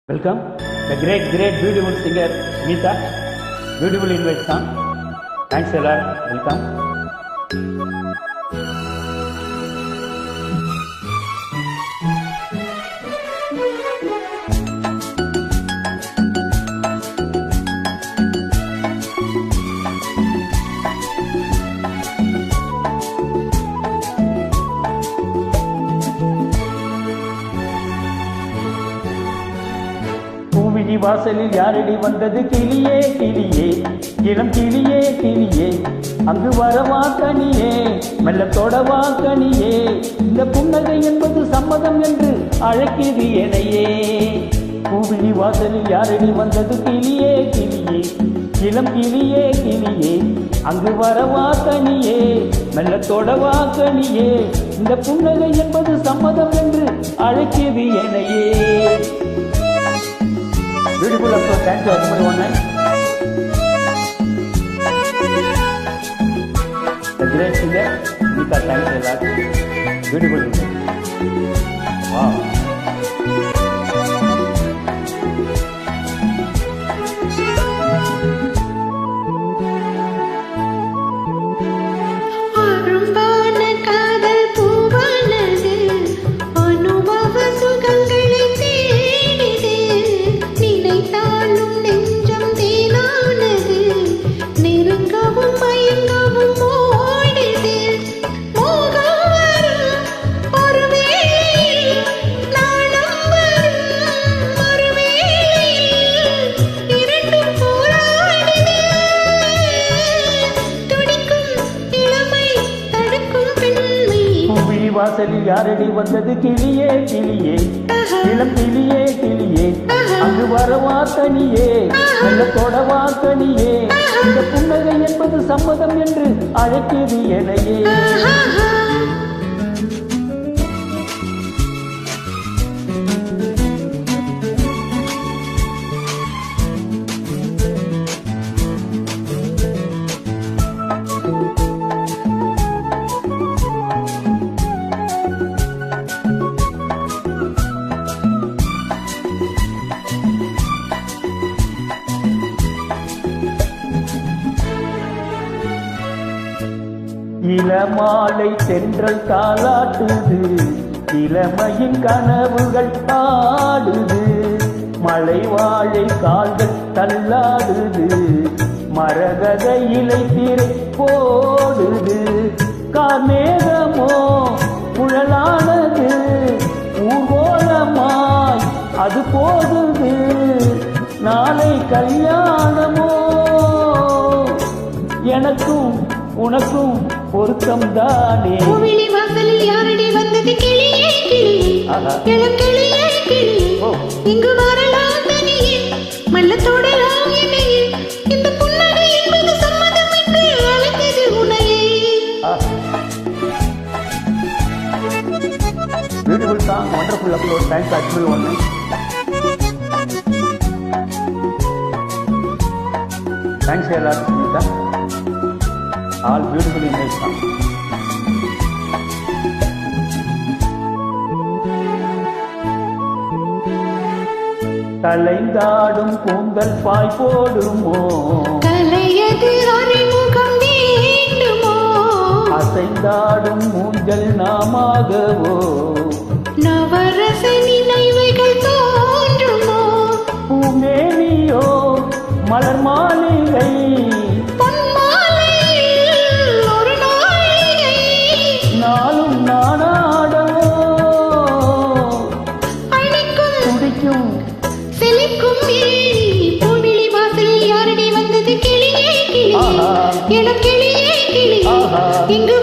Welcome the great beautiful singer Meeta. Beautiful invite song. Thanks a lot. Welcome. பூவிழி வாசலில் யாரடி வந்தது கிளியே கிளியே, இளம் கிளியே கிளியே, அங்கு வரவா கனியே, மெல்ல தொடவா கனியே, இந்த புன்னகை என்பது சம்மதம் என்று அழைக்குது எனையே. பூவிழி வாசலில் யாரடி வந்தது கிளியே கிளியே, இளம் கிளியே கிளியே, அங்கு வரவா கனியே, மெல்ல தொடவா கனியே, இந்த புன்னகை என்பது சம்மதம் என்று அழைக்குது எனையே. Beautiful applause. Thank you everyone. The great singer Meeta, thanks a lot. Beautiful. Wow. வாசலில் யாரடி வந்தது கிளியே கிளியே, இளம் கிளியே கிளியே, அங்கு வரவா கனியே, மெல்ல தொடவா கனியே, இந்த புன்னகை என்பது சம்மதம் என்று அழைக்குது எனையே. இளமாலை தென்றல் தாலாட்டுது, இளமையின் கனவுகள் ஆடுது, மலை வாழை கால்கள் தள்ளாடுது, மரகத இலை திரை போடுது, கார்மேகமோ குழலானது, ஊர்கோலமாய் அது போகுது, நாளை கல்யாணமோ, எனக்கும் உனக்கும் பொருத்தம் தானே. பூவிழி வாசலில் யாரடி வந்தது கிளியே கிளியே, இளம் கிளியே கிளியே, இங்கு வரலாம் தனியே, மெல்ல தொடலாம் என்னையே, இந்த புன்னகை என்பது சம்மதம் என்று அழைத்தது உனையே. Beautiful song, wonderful upload. Thanks actually one. Thanks a lot, Meeta. All beautifully made song. கலைந்தாடும் கூந்தல் பாய் போடுமோ, கலையது அறிமுகம் வேண்டுமோ, அசைந்தாடும் மூஞ்சல் நாமாகவோ, நவரச நினைவுகள் தோன்றுமோ, பூமேனியோ மலர் மாளிகை, நாளும் நானாடவோ, துடிக்கும் செழிக்கும் பூவிழி வாசலில் யாரடி வந்தது கிளியே கிளியே, இளம் கிளியே கிளியே, இங்கு